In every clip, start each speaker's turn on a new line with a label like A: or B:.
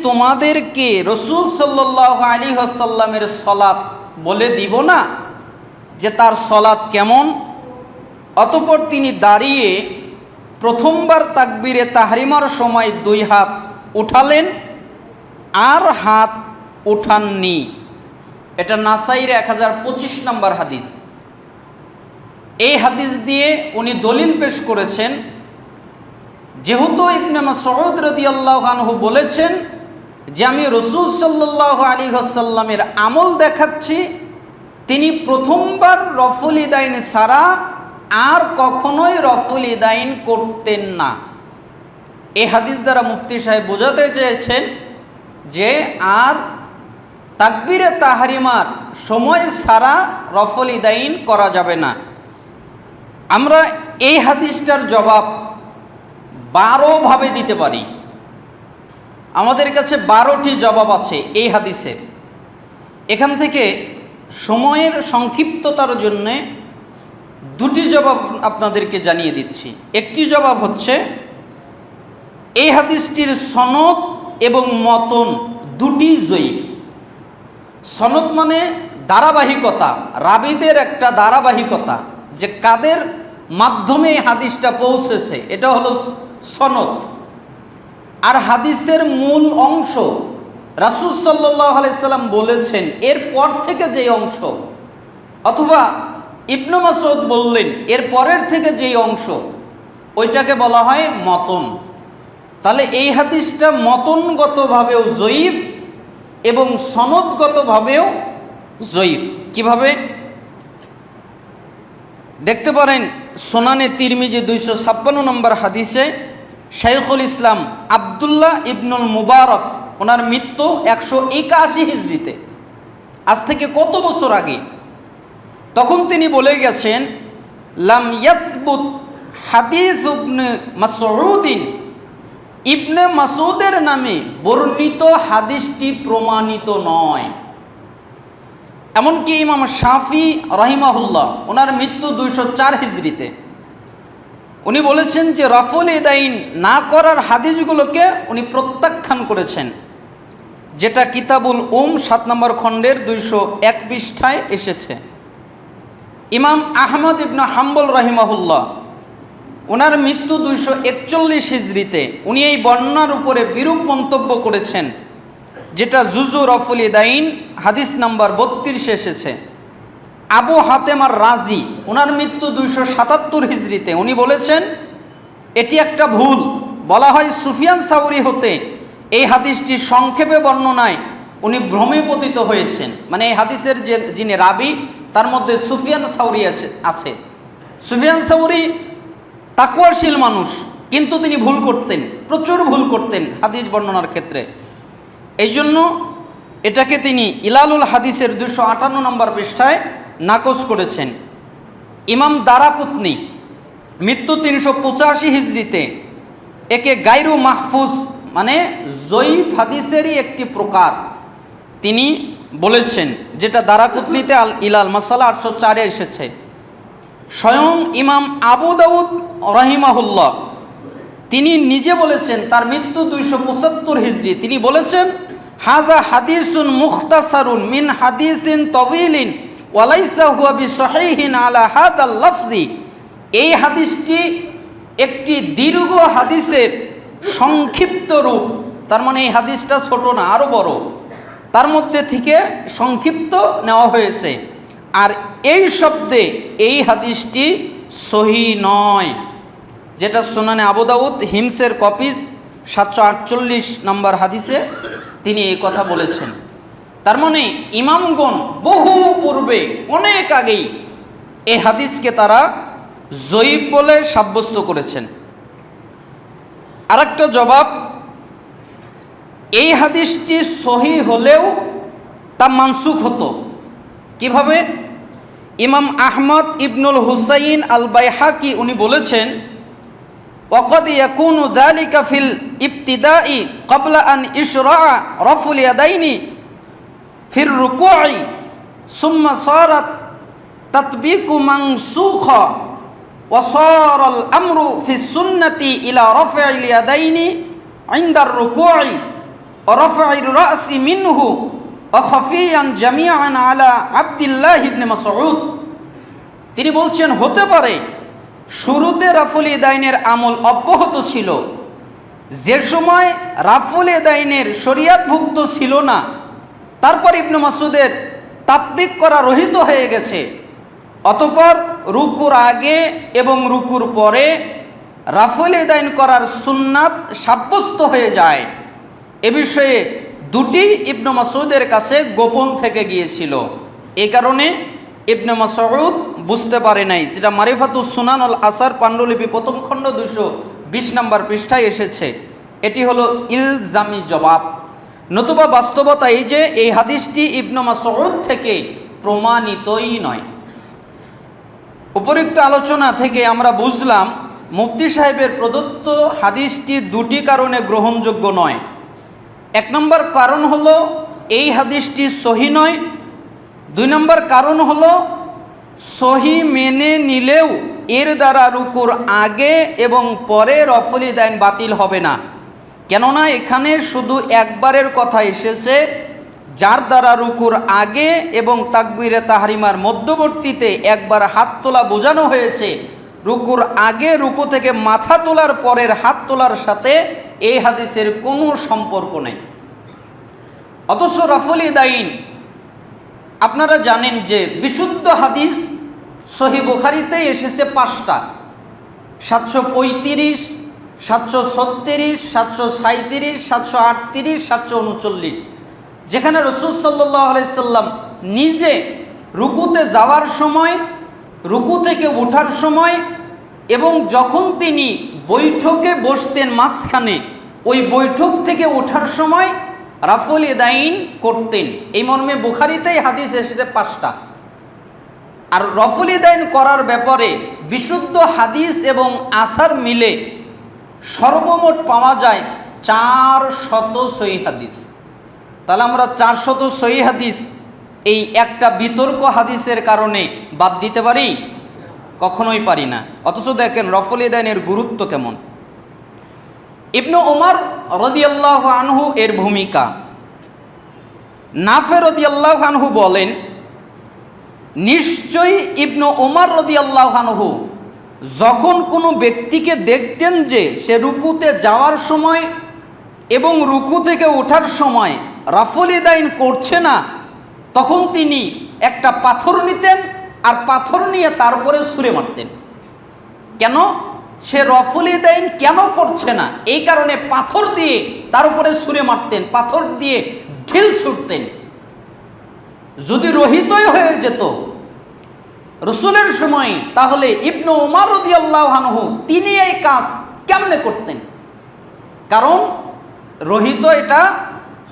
A: তোমাদেরকে রাসূল সাল্লাল্লাহু আলাইহি ওয়াসাল্লামের সালাত বলে দিব না যে তার সালাত কেমন? অতঃপর তিনি দাঁড়িয়ে প্রথমবার তাকবীরে তাহরিমার সময় 2 হাত উঠালেন আর হাত উঠাননি। এটা নাসাইর 1025 নম্বর হাদিস। এই হাদিস দিয়ে উনি দলিল পেশ করেছেন, যেহেতু ইবনে মাসউদ রাদিয়াল্লাহু আনহু বলেছেন যে আমি রাসূল সাল্লাল্লাহু আলাইহি ওয়াসাল্লামের আমল দেখাচ্ছি, তিনি প্রথমবার রফুল ইদাইন ছাড়া আর কখনোই রফুল ইদাইন করতেন না। এই হাদিস দ্বারা মুফতি সাহেব বোঝাতে চেয়েছেন যে আর তাকবীরে তাহরিমার সময় ছাড়া রফুল ইদাইন করা যাবে না। আমরা এই হাদিসটার জবাব 12 ভাবে দিতে পারি। আমাদের কাছে 12টি জবাব আছে এই হাদিসের। এখান থেকে সময়ের সংক্ষিপ্ততার জন্যে 2টি জবাব আপনাদেরকে জানিয়ে দিচ্ছি। একটি জবাব হচ্ছে এই হাদিসটির সনদ এবং মতন দুটি জয়ীফ। সনদ মানে ধারাবাহিকতা, রাবীদের একটা ধারাবাহিকতা, যে কাদের মাধ্যমে এই হাদিসটা পৌঁছেছে, এটা হলো সনদ। আর হাদিসের মূল অংশ রাসূল সাল্লাল্লাহু আলাইহি সাল্লাম বলেছেন এর পর থেকে যেই অংশ, অথবা ইবনে মাসউদ বললেন এর পরের থেকে যেই অংশ, ওইটাকে বলা হয় মতন। তাহলে এই হাদিসটা মতনগতভাবেও জয়ীফ এবং সনদগতভাবেও জয়ীফ। কিভাবে দেখতে পারেন, সুনানে তিরমিজি 256 নম্বর হাদিসে শাইখুল ইসলাম আব্দুল্লাহ ইবনুল মুবারক, ওনার মৃত্যু 181 হিজরিতে, আজ থেকে কত বছর আগে। তখন তিনি বলে গেছেন, লাম ইয়াসবুত হাদিস ইবনে মাসউদিন, ইবনে মাসউদের নামে বর্ণিত হাদিসটি প্রমাণিত নয়। এমনকি ইমাম শাফি রাহিমাহুল্লাহ, ওনার মৃত্যু 204 হিজরিতে, উনি বলেছেন যে রফুল ইদাইন না করার হাদিসগুলোকে উনি প্রত্যাখ্যান করেছেন, যেটা কিতাবুল 7 নম্বর খণ্ডের 201 পৃষ্ঠায় এসেছে। ইমাম আহমদ ইবনে হাম্বল রাহিমাহুল্লাহ, ওনার মৃত্যু 241 হিজরিতে, উনি এই বর্ণনার উপরে বিরূপ মন্তব্য করেছেন, যেটা জুজু রফুল ইদাইন হাদিস নাম্বার 32 এসেছে। আবু হাতেম আর রাজি, ওনার মৃত্যু 277 হিজরিতে, উনি বলেছেন এটি একটা ভুল। বলা হয় সুফিয়ান সাউরি হতে এই হাদিসটি সংক্ষেপে বর্ণনায় উনি ভ্রমে পতিত হয়েছেন। মানে এই হাদিসের যে যিনি রাবি, তার মধ্যে সুফিয়ান সাউরি আছে। সুফিয়ান সাউরি তাকওয়াশীল মানুষ, কিন্তু তিনি ভুল করতেন, প্রচুর ভুল করতেন হাদিস বর্ণনার ক্ষেত্রে। এই জন্য এটাকে তিনি ইলালুল হাদিসের 258 নম্বর পৃষ্ঠায় নাকচ করেছেন। ইমাম দারাকুতনি, মৃত্যু 385 হিজরিতে, একে গায়রু মাহফুজ মানে জয়ীফ হাদিসেরই একটি প্রকার তিনি বলেছেন, যেটা দারাকুতনিতে আল ইলাল মাসালা 804 এসেছে। স্বয়ং ইমাম আবু দাউদ রাহিমাহুল্লাহ, তিনি নিজে বলেছেন, তার মৃত্যু 275 হিজরি, তিনি বলেছেন হাযা হাদিসুন মুখতাসারুন মিন হাদিসিন তাওয়িলিন ওয়া লাইসা হুয়া বিসহিহিন আলা হাদাল লফজি। এই হাদিসটি একটি দীর্ঘ হাদিসের সংক্ষিপ্ত রূপ। তার মানে এই হাদিসটা ছোট না, আরও বড়, তার মধ্যে থেকে সংক্ষিপ্ত নেওয়া হয়েছে। আর এই শব্দে এই হাদিসটি সহি নয়, যেটা সুনানে আবু দাউদ হিমসের কপি 748 নম্বর হাদিসে তিনি এই কথা বলেছেন। তার মানে ইমামগণ বহু পূর্বে, অনেক আগেই এই হাদিসকে তারা জয়ীফ বলে সাব্যস্ত করেছেন। আরেকটা জবাব, এই হাদিসটি সহি হলেও তা মানসুখ হতো। কিভাবে? ইমাম আহমদ ইবনুল হুসাইন আল বাইহাকি উনি বলেছেন, ওয়াকাদ ইয়াকুনু যালিকা ফিল ইবতিদাই ক্বাবলা আন ইশরা'a রাফুল ইয়াদাইনি ফির রুকু'i সুম্মা সারাত তাতবিকু মানসুখা ওয়া সারাল আমরু ফিস সুন্নতি ইলা রাফ'িল ইয়াদাইনি ইনদার রুকু'i রাফা'ir রাসি মিনহু ওয়া খাফিয়ান জামিআন আলা আব্দুল্লাহ ইবনে মাসউদ। তিনি বলছেন হতে পারে শুরুতে রাফুল ইয়াদাইনের আমল অব্যাহত ছিল, যে সময় রাফুল ইয়াদাইনের শরীয়তভুক্ত ছিল না, তারপর ইবনে মাসউদের তাতবিক করা রহিত হয়ে গেছে, অতঃপর রুকুর আগে এবং রুকুর পরে রাফুল ইয়াদাইন করার সুন্নাত সাব্যস্ত হয়ে যায়। এ বিষয়ে দুটি ইবনে মাসউদের কাছে গোপন থেকে গিয়েছিল। এই কারণে ইবনে মাসউদ বুঝতে পারে নাই, যেটা মারিফাতুস সুনান আল আসার পাণ্ডুলিপি প্রথম খণ্ড 220 নম্বর পৃষ্ঠায় এসেছে। এটি হলো ইলজামি জবাব। নতুবা বাস্তবতা এই যে এই হাদিসটি ইবনে মাসউদ থেকে প্রমাণিতই নয়। উপরিক্ত আলোচনা থেকে আমরা বুঝলাম মুফতি সাহেবের প্রদত্ত হাদিসটি দুটি কারণে গ্রহণযোগ্য নয়। এক নম্বর কারণ হলো এই হাদিসটি সহি নয়। দুই নম্বর কারণ হলো সহি মেনে নিলেও এর দ্বারা রুকুর আগে এবং পরে রাফুল ইয়াদাইন বাতিল হবে না, কেননা এখানে শুধু একবারের কথা এসেছে, যার দ্বারা রুকুর আগে এবং তাকবীরে তাহরিমার মধ্যবর্তীতে একবার হাত তোলা বোঝানো হয়েছে। রুকুর আগে রুকু থেকে মাথা তোলার পরের হাত তোলার সাথে এই হাদিসের কোনো সম্পর্ক নেই। অথচ রাফুল ইয়াদাইন আপনারা জানেন যে বিশুদ্ধ হাদিস সহিহ বুখারীতে এসেছে 5টা, 735, 736, 737, 738, 739, যেখানে রাসূল সাল্লাল্লাহু আলাইহি সাল্লাম নিজে রুকুতে যাওয়ার সময়, রুকু থেকে ওঠার সময় এবং যখন তিনি বৈঠকে বসতেন মাঝখানে, ওই বৈঠক থেকে ওঠার সময় রাফুল ইয়াদাইন করতেন। এই মর্মে বুখারীতেই হাদিস এসেছে 5টা। আর রাফুল ইয়াদাইন করার ব্যাপারে বিশুদ্ধ হাদিস এবং আসার মিলে সর্বমোট পাওয়া যায় 400 সহিহ হাদিস। তাহলে আমরা 400 সহিহ হাদিস এই একটা বিতর্ক হাদিসের কারণে বাদ দিতে পারি? কখনোই পারি না। অথচ দেখেন রাফুল ইয়াদাইনের গুরুত্ব কেমন। ইবনে ওমর রাদিয়াল্লাহু আনহু এর ভূমিকা। নাফে রাদিয়াল্লাহু আনহু বলেন, নিশ্চয়ই ইবনে ওমর রাদিয়াল্লাহু আনহু যখন কোনো ব্যক্তিকে দেখতেন যে সে রুকুতে যাওয়ার সময় এবং রুকু থেকে ওঠার সময় রাফুল ইয়াদাইন করছে না, তখন তিনি একটা পাথর নিতেন আর পাথর নিয়ে তার উপরে ছুঁড়ে মারতেন। কেন? সে রাফুল ইয়াদাইন কেন করছে না, এই কারণে পাথর দিয়ে তার উপরে ছুঁড়ে মারতেন, পাথর দিয়ে ঢিল ছুটতেন। যদি রহিতই হয়ে যেত রাসূলের সময়, তাহলে ইবনে ওমর রাদিয়াল্লাহু আনহু তিনি এই কাজ কেমনে করতেন? কারণ রহিত এটা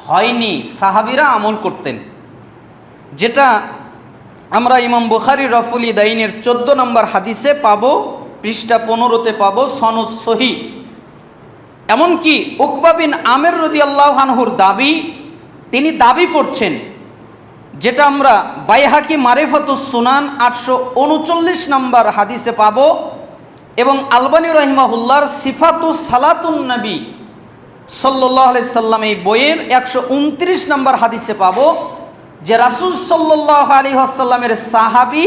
A: হয়নি, সাহাবীরা আমল করতেন। যেটা আমরা ইমাম বুখারী রাফুল ইয়াদাইনের 14 নম্বর হাদিসে পাবো, পৃষ্ঠা 15-তে পাবো, সনদ সহিহ। এমনকি উকবা বিন আমির রাদিয়াল্লাহু আনহুর দাবি, তিনি দাবি করছেন, যেটা আমরা বাইহাকি মারিফাতুস সুনান 839 নম্বর হাদিসে পাবো এবং আলবানী রাহিমাহুল্লাহর সিফাতুস সালাতুন নবী সাল্লাল্লাহু আলাইহি সাল্লাম এই বইয়ের 129 নম্বর হাদিসে পাবো যে রাসূল সাল্লাল্লাহু আলাইহি ওয়াসাল্লামের সাহাবী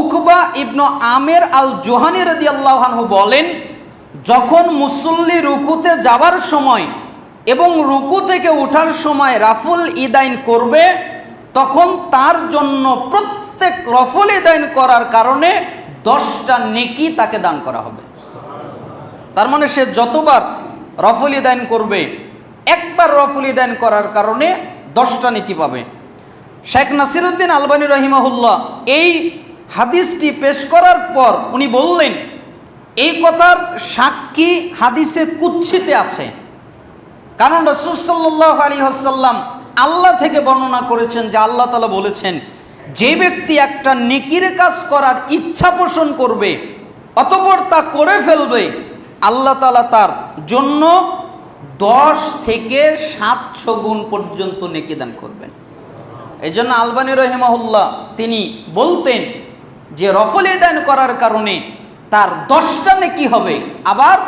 A: উকবা ইবনে আমির আল জুহানী রাদিয়াল্লাহু আনহু বলেন, যখন মুসল্লি রুকুতে যাওয়ার সময় এবং রুকু থেকে ওঠার সময় রাফুল ইয়াদাইন করবে, তখন তার জন্য প্রত্যেক রাফুল ইয়াদাইন করার কারণে 10টা নেকি তাকে দান করা হবে। তার মানে সে যতবার রাফুল ইয়াদাইন করবে, একবার রাফুল ইয়াদাইন করার কারণে 10টা নেকি পাবে। শেখ নাসিরউদ্দিন আলবানী রাহিমাহুল্লাহ এই হাদিসটি পেশ করার পর উনি বললেন, এই কথার সাক্ষী হাদিসে কুৎসিতে আছে, কারণ রাসূল সাল্লাল্লাহু আলাইহি ওয়াসাল্লাম আল্লাহ থেকে বর্ণনা করেছেন যে আল্লাহ তাআলা বলেছেন, যে ব্যক্তি একটা নেকির কাজ করার ইচ্ছা পোষণ করবে অতঃপর তা করে ফেলবে, আল্লাহ তাআলা তার জন্য 10 থেকে 700 গুণ পর্যন্ত নেকি দান করবেন। এই জন্য আলবানী রাহিমাহুল্লাহ তিনি বলতেন যে রাফুল ইয়াদাইন করার কারণে তার 10টা নেকি হবে, আবার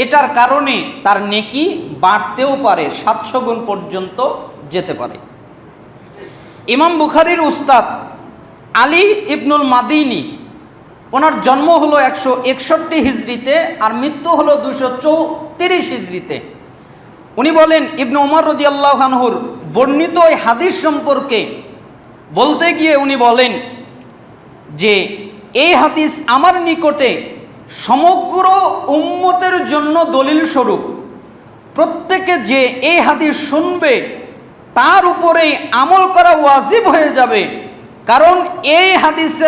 A: এটার কারণে তার নেকি বাড়তেও পারে, 700 গুণ পর্যন্ত যেতে পারে। ইমাম বুখারীর উস্তাদ আলী ইবনুল মাদিনী, ওনার জন্ম হলো 161 হিজরিতে আর মৃত্যু হলো 234 হিজরিতে। উনি বলেন, ইবনে উমর রাদিয়াল্লাহু আনহুর বর্ণিত এই হাদিস সম্পর্কে বলতে গিয়ে উনি বলেন যে এই হাদিস আমার নিকটে সমগ্র উম্মতের জন্য দলিল স্বরূপ। প্রত্যেকে যে এই হাদিস শুনবে তার উপরেই আমল করা ওয়াজিব হয়ে যাবে, কারণ এই হাদিসের